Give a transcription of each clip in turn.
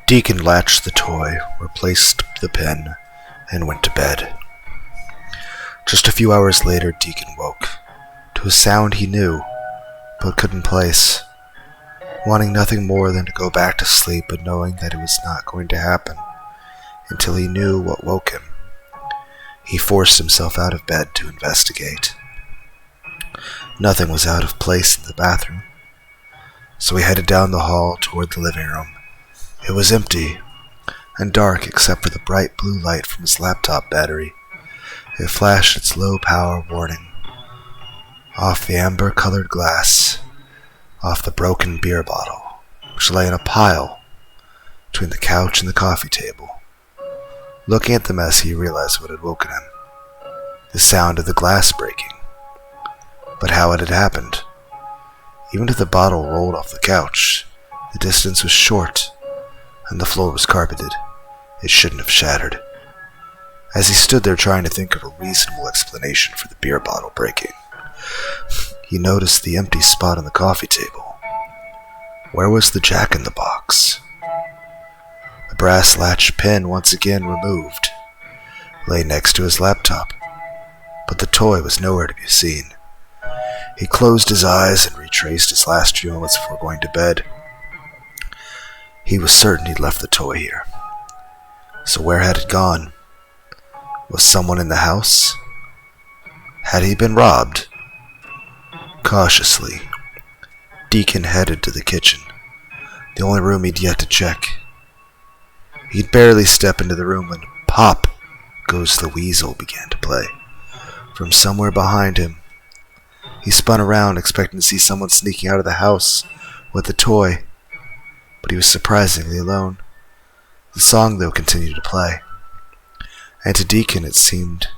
Deacon latched the toy, replaced the pen, and went to bed. Just a few hours later, Deacon woke to a sound he knew, but couldn't place, wanting nothing more than to go back to sleep, but knowing that it was not going to happen until he knew what woke him. He forced himself out of bed to investigate. Nothing was out of place in the bathroom, so he headed down the hall toward the living room. It was empty and dark except for the bright blue light from his laptop battery. It flashed its low power warning off the amber-colored glass, off the broken beer bottle, which lay in a pile between the couch and the coffee table. Looking at the mess, he realized what had woken him. The sound of the glass breaking. But how it had happened. Even if the bottle rolled off the couch, the distance was short, and the floor was carpeted. It shouldn't have shattered. As he stood there trying to think of a reasonable explanation for the beer bottle breaking, he noticed the empty spot on the coffee table. Where was the jack-in-the-box? The brass latch pin, once again removed, lay next to his laptop, but the toy was nowhere to be seen. He closed his eyes and retraced his last few moments before going to bed. He was certain he'd left the toy here. So where had it gone? Was someone in the house? Had he been robbed? Cautiously, Deacon headed to the kitchen, the only room he'd yet to check. He'd barely step into the room when Pop Goes the Weasel began to play. From somewhere behind him, he spun around, expecting to see someone sneaking out of the house with the toy, but he was surprisingly alone. The song, though, continued to play, and to Deacon it seemed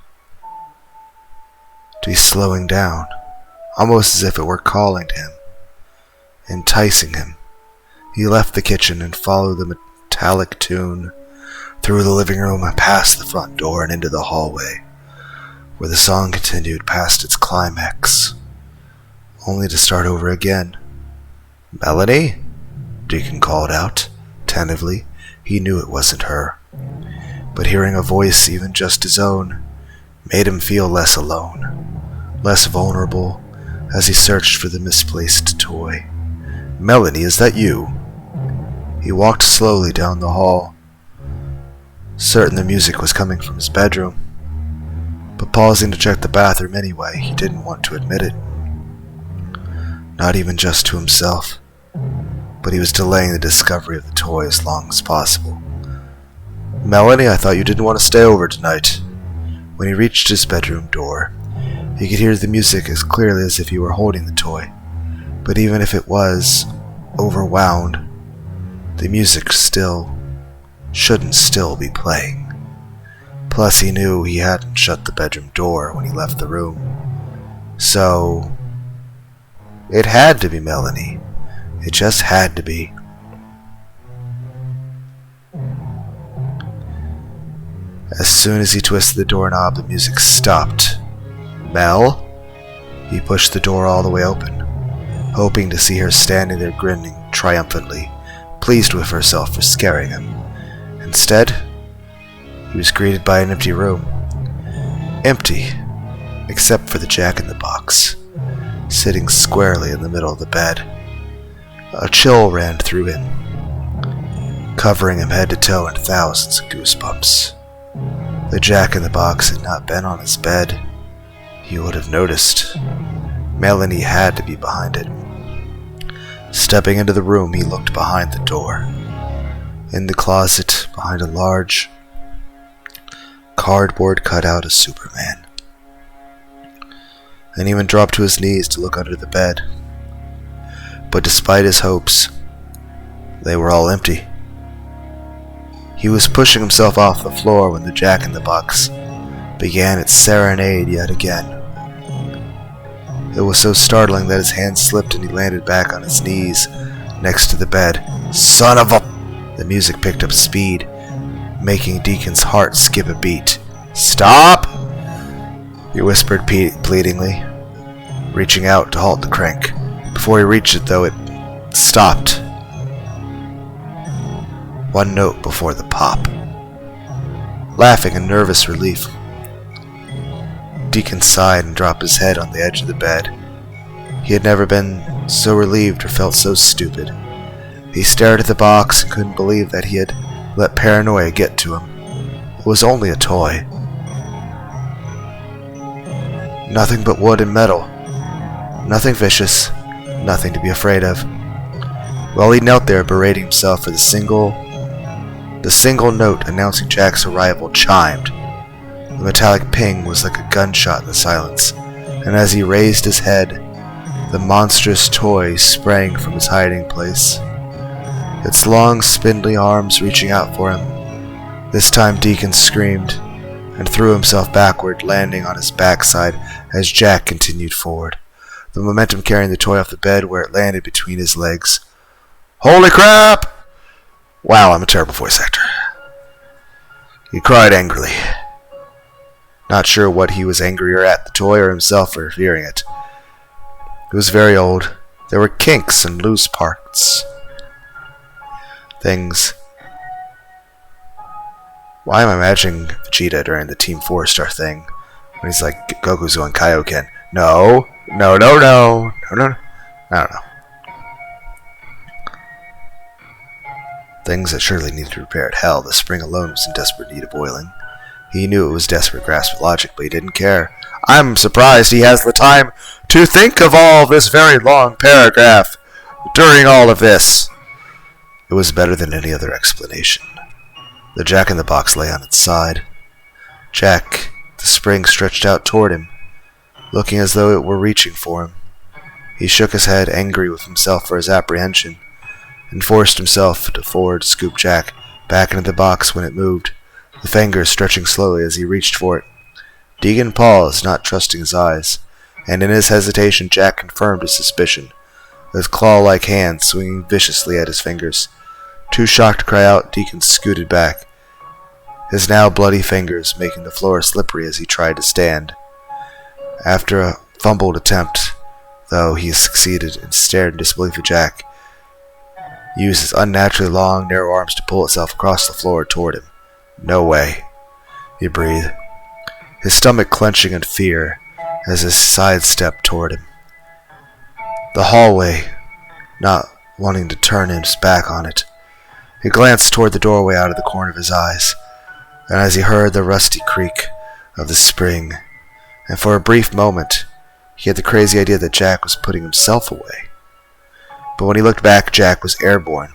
to be slowing down, almost as if it were calling to him, enticing him. He left the kitchen and followed the metallic tune through the living room and past the front door and into the hallway, where the song continued past its climax, only to start over again. "Melanie?" Deacon called out, tentatively. He knew it wasn't her, but hearing a voice, even just his own, made him feel less alone, less vulnerable, as he searched for the misplaced toy. "Melanie, is that you?" He walked slowly down the hall, certain the music was coming from his bedroom, but pausing to check the bathroom anyway. He didn't want to admit it, not even just to himself, but he was delaying the discovery of the toy as long as possible. "Melanie, I thought you didn't want to stay over tonight." When he reached his bedroom door, he could hear the music as clearly as if he were holding the toy, but even if it was overwound, the music shouldn't still be playing. Plus, he knew he hadn't shut the bedroom door when he left the room. So, it had to be Melanie. It just had to be. As soon as he twisted the doorknob, the music stopped. "Mel?" He pushed the door all the way open, hoping to see her standing there grinning triumphantly, pleased with herself for scaring him. Instead, he was greeted by an empty room. Empty, except for the jack-in-the-box, sitting squarely in the middle of the bed. A chill ran through him, covering him head to toe in thousands of goosebumps. The jack-in-the-box had not been on his bed. He would have noticed. Melanie had to be behind it. Stepping into the room, he looked behind the door. In the closet, behind a large cardboard cutout of Superman, and even dropped to his knees to look under the bed. But despite his hopes, they were all empty. He was pushing himself off the floor when the jack-in-the-box began its serenade yet again. It was so startling that his hand slipped and he landed back on his knees next to the bed. "Son of a..." The music picked up speed, making Deacon's heart skip a beat. "Stop!" he whispered pleadingly, reaching out to halt the crank. Before he reached it, though, it stopped. one note before the pop. Laughing in nervous relief, Deacon sighed and dropped his head on the edge of the bed. He had never been so relieved or felt so stupid. He stared at the box and couldn't believe that he had let paranoia get to him. It was only a toy. Nothing but wood and metal. Nothing vicious. Nothing to be afraid of. While he knelt there berating himself for the single note announcing Jack's arrival chimed. The metallic ping was like a gunshot in the silence, and as he raised his head, the monstrous toy sprang from its hiding place, its long spindly arms reaching out for him. This time Deacon screamed and threw himself backward, landing on his backside as Jack continued forward, the momentum carrying the toy off the bed where it landed between his legs. "Holy crap! Wow, I'm a terrible voice actor." He cried angrily, not sure what he was angrier at, the toy or himself for hearing it. It was very old. There were kinks and loose parts. Things. Why am I imagining Vegeta during the Team 4-star thing? When he's like, Goku's going Kaioken. No. I don't know. Things that surely needed to repair at hell. The spring alone was in desperate need of oiling. He knew it was desperate grasp of logic, but he didn't care. I'm surprised he has the time to think of all this very long paragraph during all of this. It was better than any other explanation. The jack-in-the-box lay on its side. Jack, the spring stretched out toward him, looking as though it were reaching for him. He shook his head, angry with himself for his apprehension, and forced himself to forward scoop Jack back into the box when it moved, the fingers stretching slowly as he reached for it. Deacon paused, not trusting his eyes, and in his hesitation Jack confirmed his suspicion, with claw-like hands swinging viciously at his fingers. Too shocked to cry out, Deacon scooted back, his now bloody fingers making the floor slippery as he tried to stand. After a fumbled attempt, though, he succeeded and stared in disbelief at Jack. He used his unnaturally long, narrow arms to pull itself across the floor toward him. No way, he breathed, his stomach clenching in fear as he sidestepped toward him. The hallway, not wanting to turn his back on it. He glanced toward the doorway out of the corner of his eyes, and as he heard the rusty creak of the spring, and for a brief moment, he had the crazy idea that Jack was putting himself away. But when he looked back, Jack was airborne,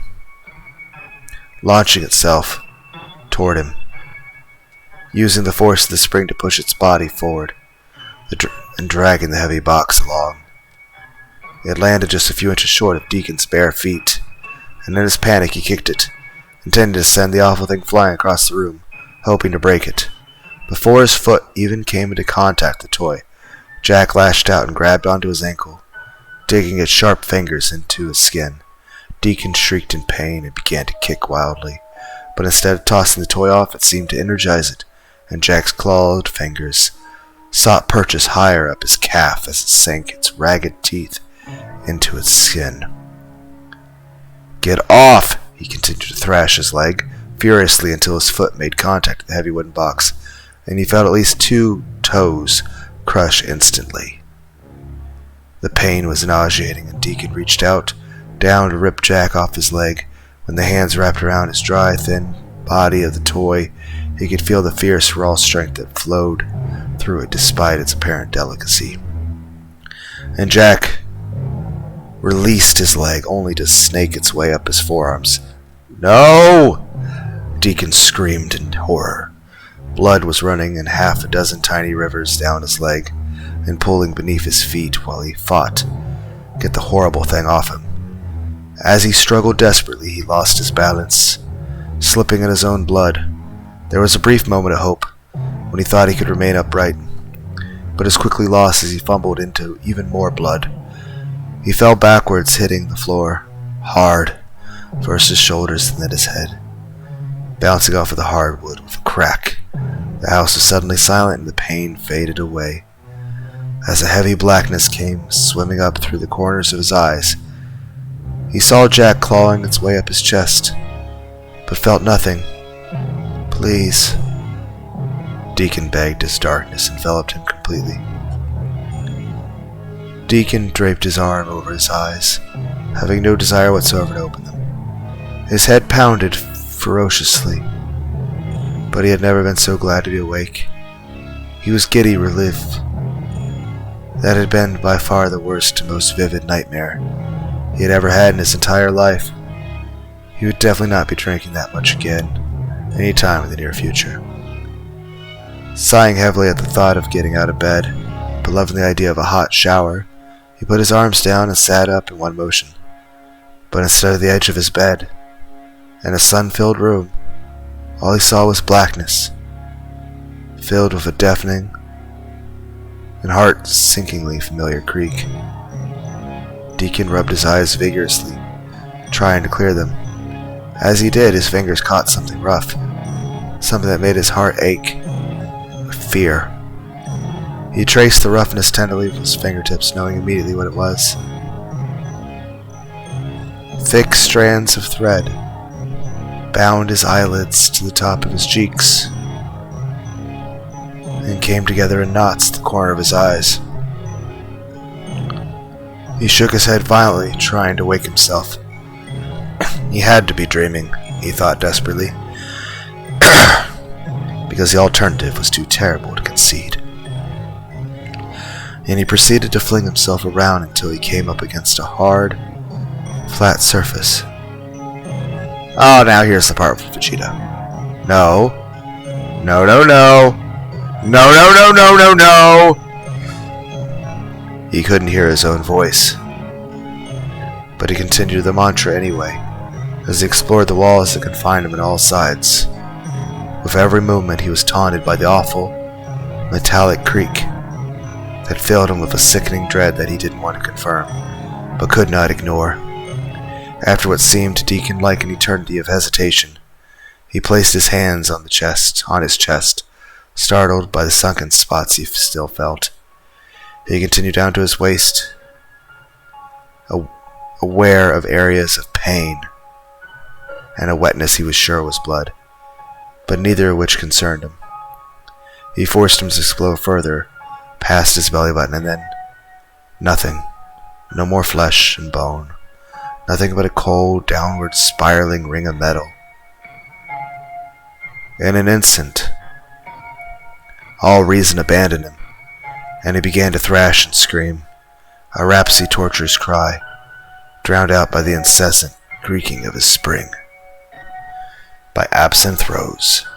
launching itself toward him, using the force of the spring to push its body forward and dragging the heavy box along. It landed just a few inches short of Deacon's bare feet, and in his panic he kicked it, intending to send the awful thing flying across the room, hoping to break it. Before his foot even came into contact with the toy, Jack lashed out and grabbed onto his ankle, digging its sharp fingers into his skin. Deacon shrieked in pain and began to kick wildly, but instead of tossing the toy off, it seemed to energize it, and Jack's clawed fingers sought purchase higher up his calf as it sank its ragged teeth into its skin. "Get off!" He continued to thrash his leg furiously until his foot made contact with the heavy wooden box, and he felt at least 2 toes crush instantly. The pain was nauseating, and Deacon reached out, down to rip Jack off his leg. When the hands wrapped around his dry, thin body of the toy, he could feel the fierce, raw strength that flowed through it despite its apparent delicacy. And Jack released his leg, only to snake its way up his forearms. "No!" Deacon screamed in horror. Blood was running in half a dozen tiny rivers down his leg and pooling beneath his feet while he fought to get the horrible thing off him. As he struggled desperately, he lost his balance, slipping in his own blood. There was a brief moment of hope when he thought he could remain upright, but as quickly lost as he fumbled into even more blood. He fell backwards, hitting the floor hard, first his shoulders and then his head, bouncing off of the hardwood with a crack. The house was suddenly silent and the pain faded away. As a heavy blackness came swimming up through the corners of his eyes, he saw Jack clawing its way up his chest, but felt nothing. Please, Deacon begged as darkness enveloped him completely. Deacon draped his arm over his eyes, having no desire whatsoever to open them. His head pounded ferociously, but he had never been so glad to be awake. He was giddy relief. That had been by far the worst and most vivid nightmare he had ever had in his entire life. He would definitely not be drinking that much again, any time in the near future. Sighing heavily at the thought of getting out of bed, but loving the idea of a hot shower, he put his arms down and sat up in one motion. But instead of the edge of his bed, and a sun-filled room, all he saw was blackness, filled with a deafening and heart-sinkingly familiar creak. Deacon rubbed his eyes vigorously, trying to clear them. As he did, his fingers caught something rough, something that made his heart ache with fear. He traced the roughness tenderly with his fingertips, knowing immediately what it was. Thick strands of thread bound his eyelids to the top of his cheeks and came together in knots at the corner of his eyes. He shook his head violently, trying to wake himself. He had to be dreaming, he thought desperately, because the alternative was too terrible to concede. And he proceeded to fling himself around until he came up against a hard, flat surface. Oh, now here's the part with Vegeta. No. No, no, no. No, no, no, no, no, no. He couldn't hear his own voice, but he continued the mantra anyway, as he explored the walls that confined him on all sides. With every movement he was taunted by the awful, metallic creak that filled him with a sickening dread that he didn't want to confirm, but could not ignore. After what seemed to Deacon like an eternity of hesitation, he placed his hands on his chest, startled by the sunken spots he still felt. He continued down to his waist, aware of areas of pain and a wetness he was sure was blood, but neither of which concerned him. He forced him to explore further, past his belly button, and then nothing. No more flesh and bone. Nothing but a cold, downward spiraling ring of metal. In an instant, all reason abandoned him, and he began to thrash and scream, a rhapsody torturer's cry, drowned out by the incessant creaking of his spring. By Absinthe Rose.